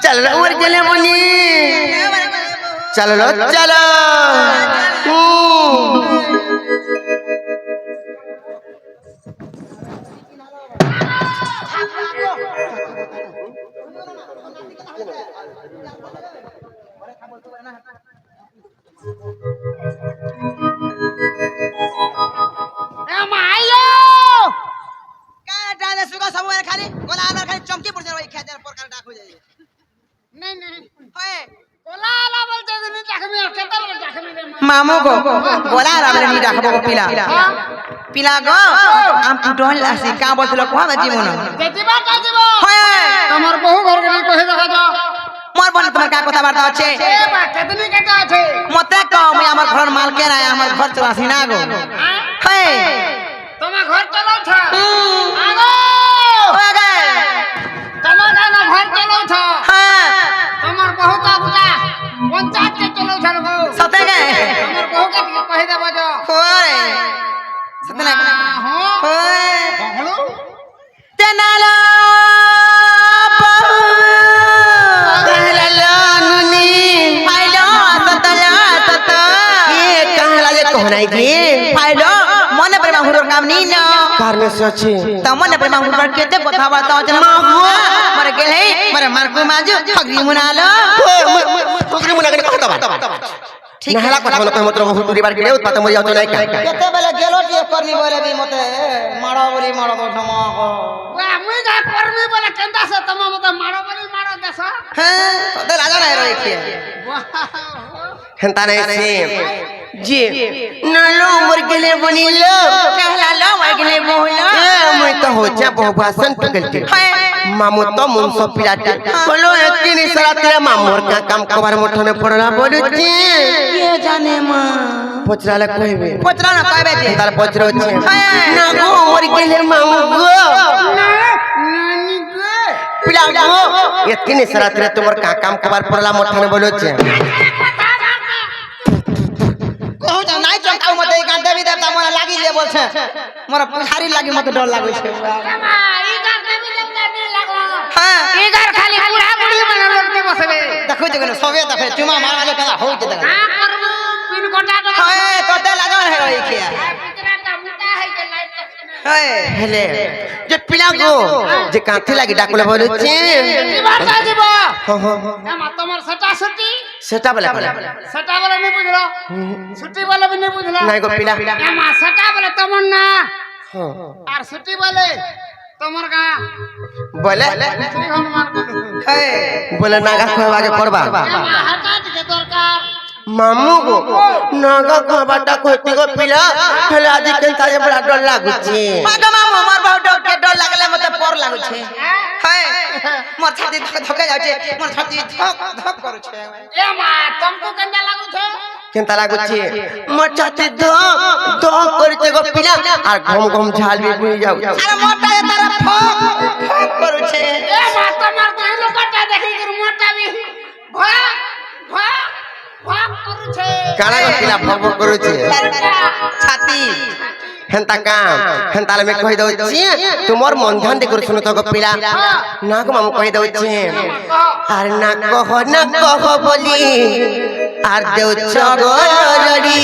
चलो उमर गेले बनी चलो चलो चमकी पड़ जाए खेत प्रकार डाक हो जाए नहीं नहीं बोला आला बोलते नहीं डाकमी खेतर में डाकमी मामू को बोला रावले नहीं डाकबो को पिला पिला गो आम टुटल आसी का बोलतलो कोहा बाजी मन जेतिबा काजिबो तमर बहु घर के कहि देखा जा मोर बन तुम्हार का কথা বার্তা আছে ए बा केतनी केटा আছে मते कहो मैं हमर घर माल के ना हमर घर चलासी ना गो हे तमा घर चलाउ छ आगो ओगे तमा ना घर चलाउ छ हां तमर बहु का बुटा पंचायत के चलाउ छ गो सते गे तमर बहु के कहि देबो जो होय सते ना हां होय बहलो तेनाला कहनाई जी फाइलो मने प्रेमा हुरोर काम नी न कारने से अछि त मने प्रेमा हुरोर केते কথা বার্তা আছে না मरे गेले मरे मारकु माजु ठगरी मुनालो ठगरी मुना के কথা বার্তা ठीक नहला কথা বলে কই মত বহু দুরি বার গেলে উৎপাত মরি যাও নাই केते बेले गेलो टे करनी बोले भी मते मारो बोली मारो तो ठमा को वा मुई जा करमी बोले केंदा से तमा मते मारो बोली मारो देस हैं तो राजा नहीं रही थी हेंता नहीं से जी नलो मर गेले बनिलो कहला लो मर गेले बोलो मैं तो हो जा बहु भाषण पकलते मामू तो मुन सब पिलाते बोलो एकिन सरा तेरे मामूर का काम कबार मुठने पड़ला बोलू जी के जाने मां पोचराले कहबे पोचरा ना कहबे जी तार पोचरो छी ना गो मर गेले मामू गो नानी गो पिला गो एकिन सरा तेरे तुमर का काम कबार पड़ला मुठने बोलू छी कहू जा नाइ चमकाऊ मते का देवी देवता मोरा लागी जे बोल छे मोरा पुछारी लागी मते डर लागै छे मा ई घर देवी देवता नहीं लागो हां ई घर खाली बूढ़ा बूढ़ी बना लोग बसबे देखो जगन सबे देखे चुमा मारवा ले कला होई जे देखा हां करबो पिन कोटा तो हां तोते लागल है रही किया पितरा का मुटा है के लाइट हाय हेले जे पिला गो जे काठी लागी डाकुले बोलू छी जीवा जीवा हां हां एमा तमर सटा सटी सेटा बोले सटा वाला नहीं बुझलो छुट्टी वाला भी नहीं बुझलो नहीं गो पिला एमा सटा वाला तमन्ना हां और छुट्टी वाले तमर का बोले श्री हनुमान को हाय बोले नागा खोवा के पड़बा एमा हटा के दरकार मामू गो नागा खोबाटा खोती गो पिला हेले आज के ताजे बड़ा डर लागु छी मागा मामू मोर बहुत डर के डर लागले मते पर लागु छे हाय मोर छाती धक जाउ छे मोर छाती धक धक करू छे एमा तुमको केंदा लागु छे केनता लागु छी मोर छाती धक धक करते गो पिला और घम घम झाल भी बुई जाउ अरे मोटा ये तारा फक फक करू छे एमा तमर तो लोकटा देखि के मोटा भी भा भा भा करू छे काना गो पिला भक भक करू छी छाती हेंता काम हेंता में कहि दउ छी तुमर मन ध्यान दे कर सुनो तो गो पिला ना को मामू कहि दउ छी आर ना कह बोली आर देउ चगरड़ी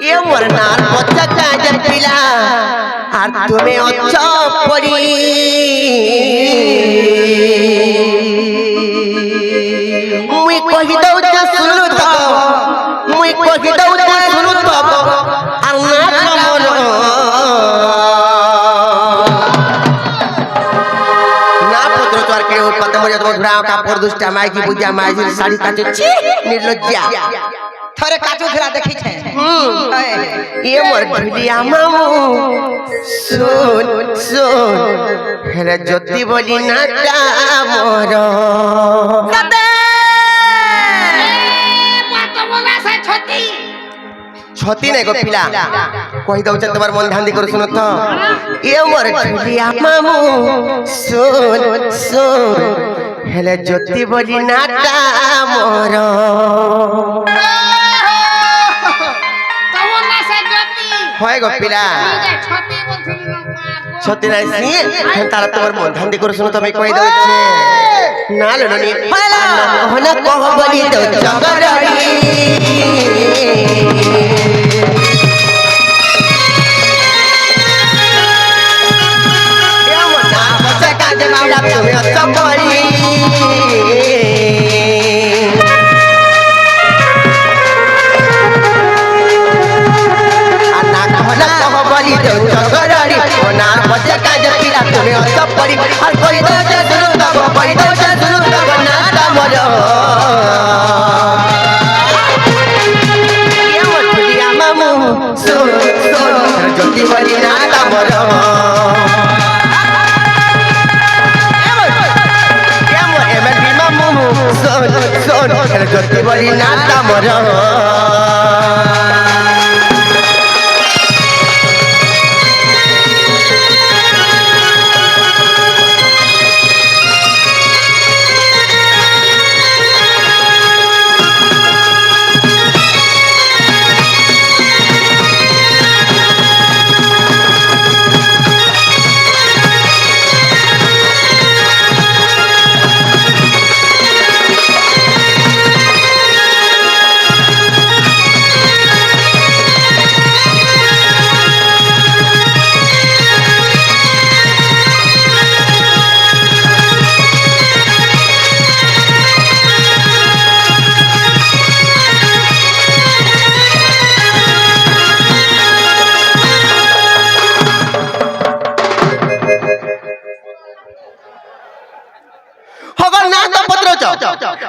ये मोर नार बच्चा का जे पिला आर तुम्हें अच्छा पड़ी मुई कहि दउ जे सुनु तो मुई कहि दउ जे सुनु तो आर ना कमन ना पुत्र तोर के उत्पत्ति मर जात घुराव का पर दुष्टा माई की बुझा माई जी साड़ी काचे छी निर्लज्जा थरे काचू खरा देखी छे ये मोर ढुलिया मामू सुन सुन हेले ज्योति बोली नाटा मोर सते बात बोला से छती छती नहीं गो पिला कहि दउ छ तोर मन ध्यान दे कर सुनो तो ये मोर ढुलिया मामू सुन सुन हेले ज्योति बोली नाटा मोर तमन्ना से ज्योति होय गो पिला छती बोलथिन সত্যি নাই সিয়ে তারা তোমার মন ধান দিয়ে করে শুনো তুমি কই দউছে না লনি না কহ বলি তো জগরাড়ি এমন না বসে কাজে মারা তুমি অসপরি জগরাড়ি না বসে কাজে পিলা তুমি অসপরি আর কই দউছে শুনো তব কই দউছে শুনো তব না দামর এমন দিয়া মামু সুন সুন জ্যোতি বলি না দামর জ্যোতি বলি না দামর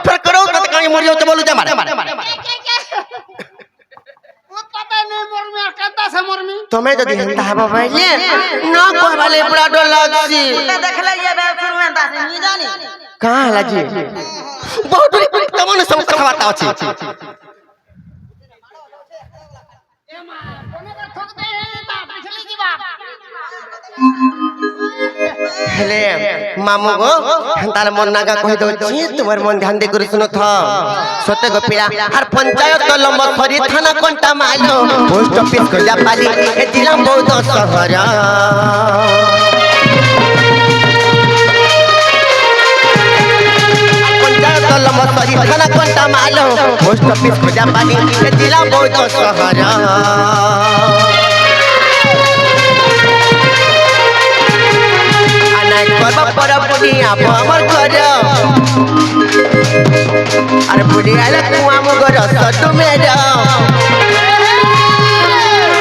फिर करो कत कहीं मरियो तो बोलू जा मारे वो पता नहीं मोर में कहता से मोर में तुम्हें तो दिन धाबा भाईले ना को वाले बड़ा डर लागसी देखले ये बे शुरू में दास नहीं जानी कहां लाजी बहुत दूर तमने सब कथावार्ता अछि एमा कोने का ठोक दे ता पिछली की बात हेले मामू गो तार मन नागा कहि दउछि तुम्हार मन ध्यान दे कर सुनो था सत्य गोपिला हर पंचायत तो लंबा खरी थाना कोंटा मालो पोस्ट ऑफिस को जा पाली ए जिला बहुत शहर पंचायत तो लंबा खरी थाना कोंटा मालो पोस्ट ऑफिस को जा पाली ए जिला बहुत शहर करबा परा बुढ़िया हमर घर अरे बुढ़िया ले कुआ मुगर सटु मेरा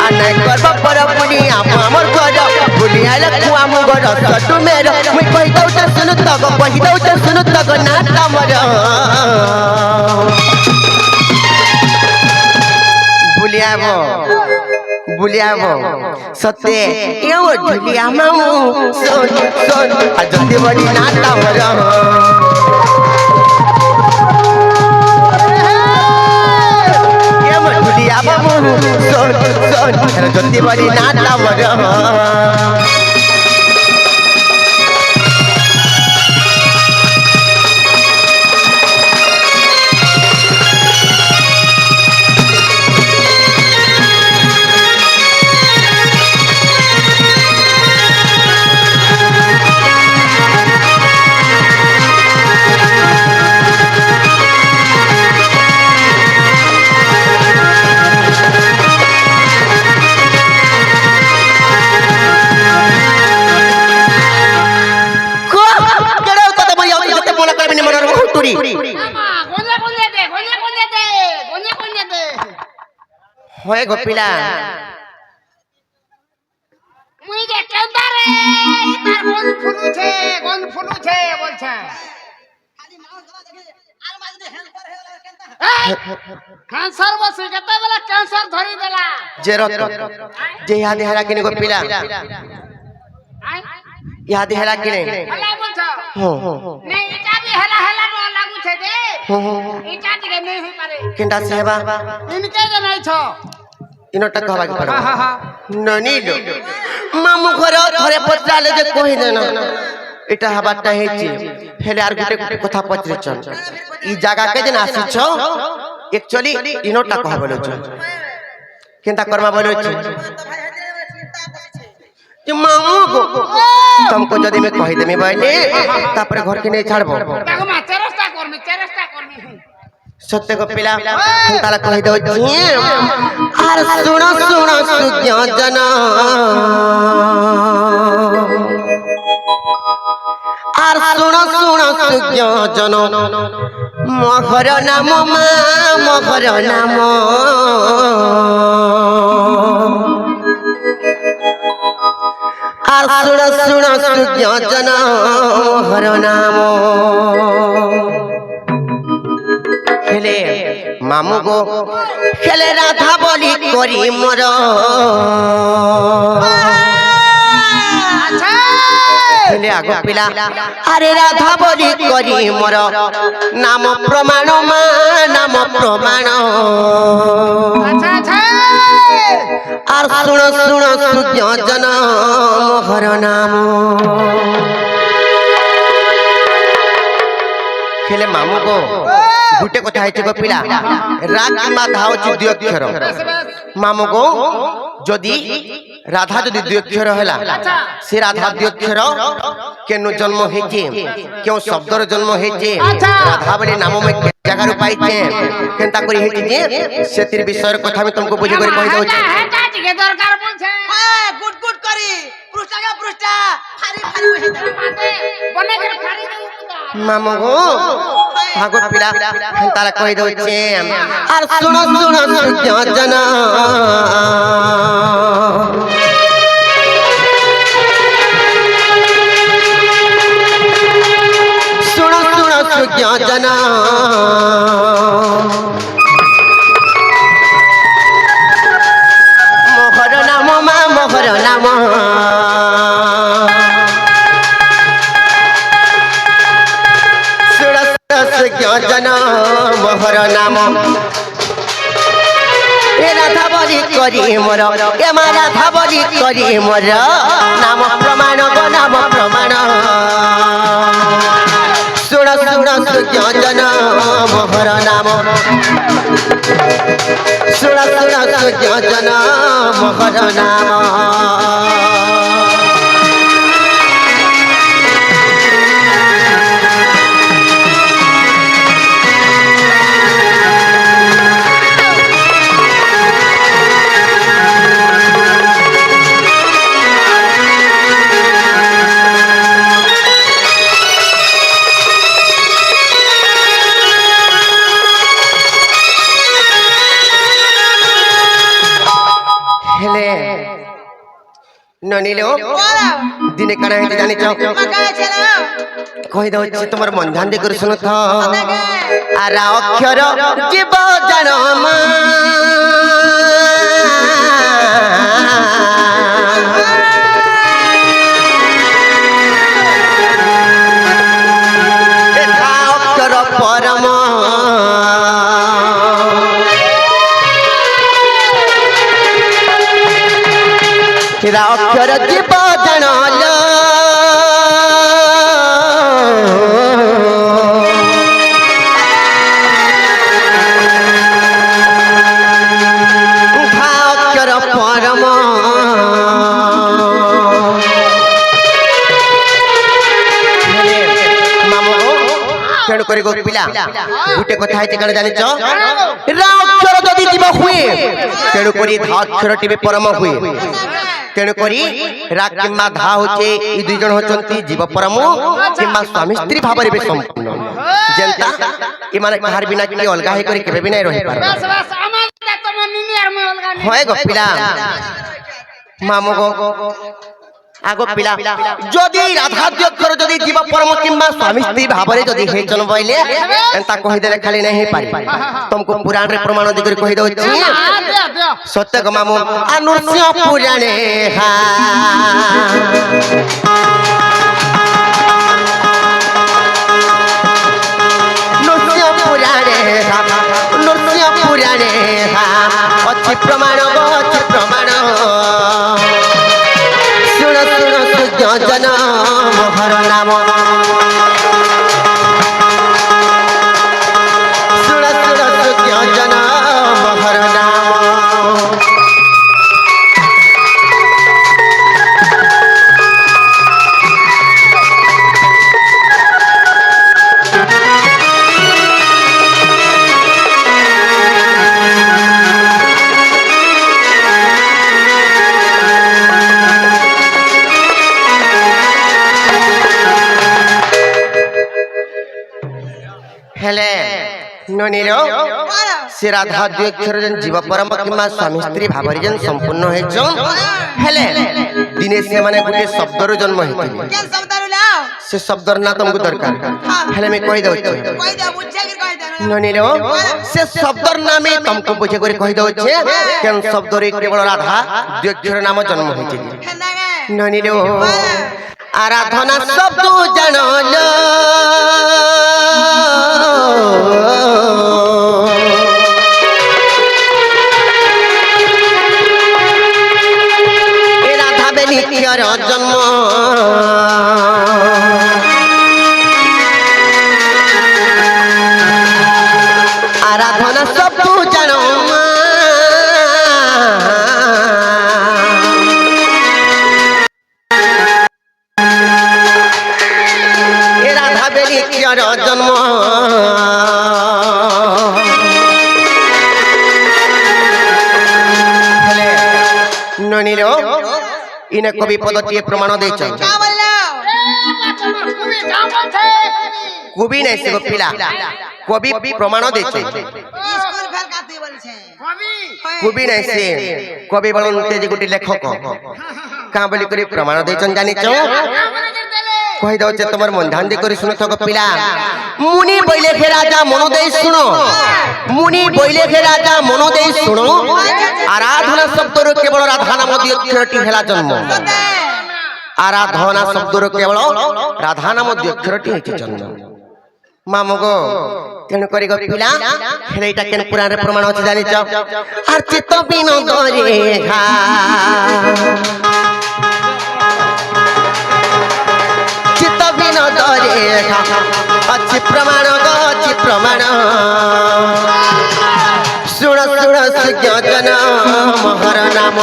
अने करबा परा बुढ़िया हमर घर बुढ़िया ले कुआ मुगर सटु मेरा मैं कहि दउ त सुनु तक कहि दउ त सुनु तक ना तमर बुलियाबो सत्य यो ढुलिया मामू सोन सोन अजंती बड़ी नाता मरा ये मत ढुलिया मामू सोन सोन अजंती बड़ी नाता मरा होए गोपिला मुई जे केंदा रे तार कोन फुलू छे बोलछे खाली माउस दबा देखे आर माज दे कैंसर हे वाला केंदा कैंसर बसे केते बेला कैंसर धरी देला जे जे याद हेरा किने गोपिला याद हेरा किने हला बोलछो हो नहीं इटा भी हला हला न लागू छे दे इटा टिके नहीं होई पारे केंदा सेवा इनके जे नहीं छो इनो टक हवा के पड़ो ननी दो मामू घर थरे पत्राले जे कहि देना एटा हबाटा हेची हेले आर गुटे कथा पत्रे चल ई जागा के दिन आसी छ एक्चुअली इनो टक हवा बोलो छ केंता कर्मा बोलो छ যে মামু গো तुमको जदि मैं कहि देमी बाइले तापर घर के नहीं छाड़बो ताको मा चेष्टा करमी सत्य को पिला ताला कहि दो छी आर सुनो सुनो सुज्ञान आर सुनो सुनो सुज्ञान मोहर नाम मा मोहर नाम आर सुनो सुनो सुज्ञान मोहर नाम खेले मामू गो खेले राधा बोली करी मोर खेले आगो पिला अरे राधा बोली करी मोर नाम प्रमाण मा नाम प्रमाण आर सुनो सुनो सुज्ञान मोहर नाम खेले मामू गो गुटे कथा है गो पिला राग किमा धाव द्वि अक्षर मामू गो जदि राधा जदि द्वि अक्षर हैला से राधा द्वि अक्षर केनु जन्म हेचे क्यों शब्दर जन्म हेचे राधा बोले नाम में के जगह रु पाइचे केनता करी हेचे जे सेतिर विषय कथा में तुमको बुझी करी कहि दउ छै के दरकार बोलछे गुड गुड करी पृष्ठा पृष्ठा फारी फारी बहे बने कर फारी दे मामू गो भागो पिला तारा कहि दउ छै आर सुनो सुनो सुज्ञान सुनो सुनो सुज्ञान मोहर नाम मा मोहर नाम सुज्ञान मोहर नाम ए राधा बोली करी मोर ए मा राधा बोली करी मोर नाम प्रमाण गो नाम प्रमाण सुन सुन सुज्ञान मोहर नाम सुन सुन सुज्ञान मोहर नाम ननीलो दिने कना है जानी चाहो कहि दउ छी तमर मन ध्यान दे कर सुनो त आरा अक्षर जीव जनम एका अक्षर परम तेरा अक्षर जीव जनल अक्षर परम तेणु करी गो पिला गुटे कथा है कण जानिच रा अक्षर जदि जीव हुए तेणु करी धा अक्षर टिबे परम हुए तेणु करी रा किम्मा धा होचे ई दुई जण होचंती जीव परम किम्मा स्वामी स्त्री भाबरे बे संपूर्ण जनता ई माने कहार बिना की अलगा हे करी केबे बिना रहि पार बस बस अमर त मन निनी आर में अलगा नहीं होय गो पिला मामू गो आगो पिला जदि राधा अक्षर जदि जीव परम किम्मा स्वामी स्त्री भाबरे जदि हेचन बइले एंता कहि देले खाली नहीं पारी तुमको पुराण रे प्रमाण दिकर कहि दउ छी सत्य ग मामू अनुष्य पुराणे हा नुष्य पुराणे हा नुष्य पुराणे हा अच्छी प्रमाण गो अच्छी प्रमाण सुन सुन सुज्ञान मोहर नाम सुन सुन सुज्ञान मोहर नाम ননির সে রাধা দুই অক্ষর যেন জীব পরম কিংবা স্বামী স্ত্রী ভাবরে যেন সম্পূর্ণ হয়েছন হেলে দিনে সেমানে গোটে শব্দর জন্ম হয়েছিল কেন শব্দ রুলাও সে শব্দর না তোমাকে দরকার হেলে আমি কই দউছি কই দা বুঝছে কি কই দা ননির সে শব্দর নামে তোমাকে বুঝে করে কই দউছে কেন শব্দরে কেবল রাধা দুই অক্ষর নাম জন্ম হয়েছিল হেন্দাগে ননির আরাধনা শব্দ জানল এ রাধা বেনিক্ষর জন্ম আরাধনা শব্দ জানো জন্ম ননির ইনে কবি পদটিয়ে প্রমাণ দিয়েছেন কা বললো তুমি যা বলছে কবি নাই সে পিলা কবি প্রমাণ দিয়েছে স্কুল ফেল কাতে বলছে কবি কবি নাই সে কবি বলন যে গোটি লেখক কা বলি করে প্রমাণ দিয়েছেন জানিছ কই দউছে তোমার মন ধ্যান দিয়ে করে শুনো তো পিলা মুনি বইলে হে রাজা মন দেই শুনো মুনি বইলে হে রাজা মন দেই শুনো আরাধনা শব্দর কেবল রাধা নাম দিয়ে অক্ষরটি হেলা জন্ম আরাধনা শব্দর কেবল রাধা নাম দিয়ে অক্ষরটি হইছে জন্ম মামগো তেণু করি গো পিলা হেলে এটা কেন পুরাণে প্রমাণ আছে জানিছ আর চিত্ত বিনোদ রেখা अच्छी प्रमाण गो अच्छी प्रमाण सुण सुण सुजन मोहर नाम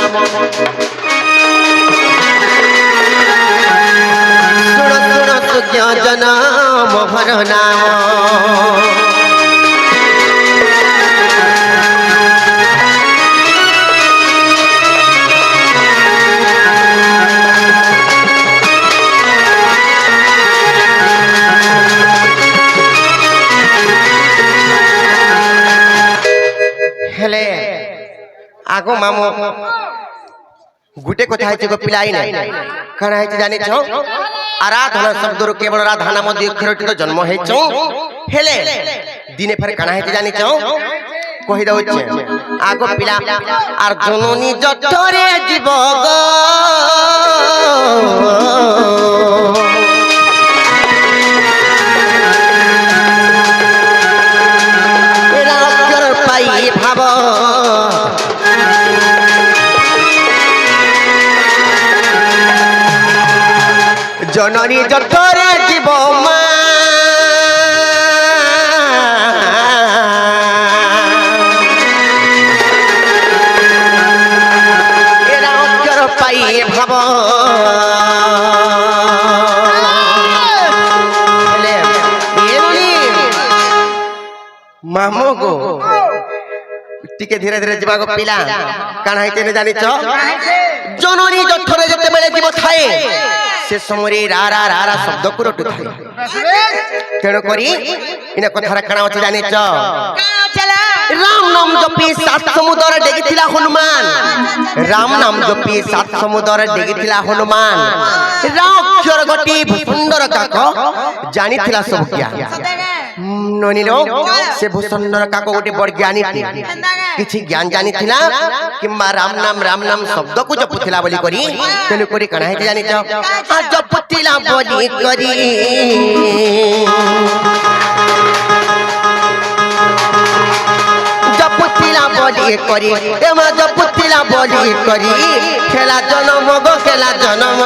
सुण सुण सुजन मोहर नाम हेले आगो मामो गुटे কথা হইছে গো পিলাই নাই কারণ হইছে জানিছ আরাধনা শব্দর কেবল রাধা নাম দিয়ে অক্ষরটি তো জন্ম হইছ হেলে দিনে ফের কানা হইছে জানিছ কই দউছে আগো পিলা আর জননী জঠরে জীব গো এরা অক্ষর পাই ভাব জননী জঠরে জীব মা এরা অক্ষর পাই ভাব মামো গো টিকে ধীরে ধীরে যা গো পিলা কাণ হইতে না জানিছ জননী জঠরে যেতেবেলে জীব থায়ে সে সময় রা রা রা রা শব্দ কুরটু থায়ে তেণু করি ইনা কথার কাণ আছে জানিছ রাম নাম জপি সাত সমুদ্র ডেগিছিলা হনুমান রাম নাম জপি সাত সমুদ্র ডেগিছিলা হনুমান রাক্ষর গটি সুন্দর কাক জানিছিলা সব জ্ঞান ননির সে ভূষণর কাক গোটে বড় জ্ঞানী কিছু জ্ঞান জানিছিলা কিংবা রাম নাম শব্দকু জপুছিলা বলি করি তেণু করি কাଣା হইছে জানিছ আর জপুছিলা বলি করি জপুছিলা বলি করি এমা জপুছিলা বলি করি খেলা জনম গো খেলা জনম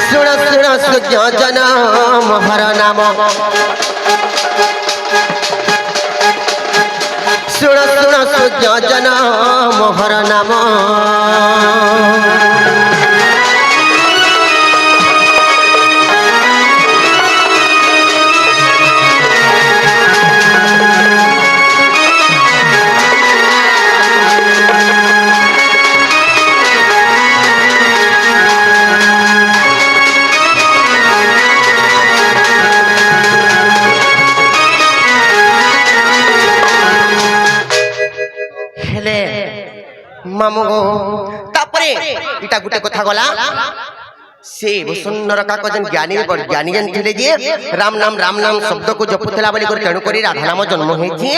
सुण सुण सुजन मोहर नाम सुण सुण सुजन मोहर नाम এটা গোটে কথা গলা से सुंदर काक जन ज्ञानी ज्ञानी जन थे जे राम नाम शब्द को जपुला तेणुक राधा नाम जन्म होती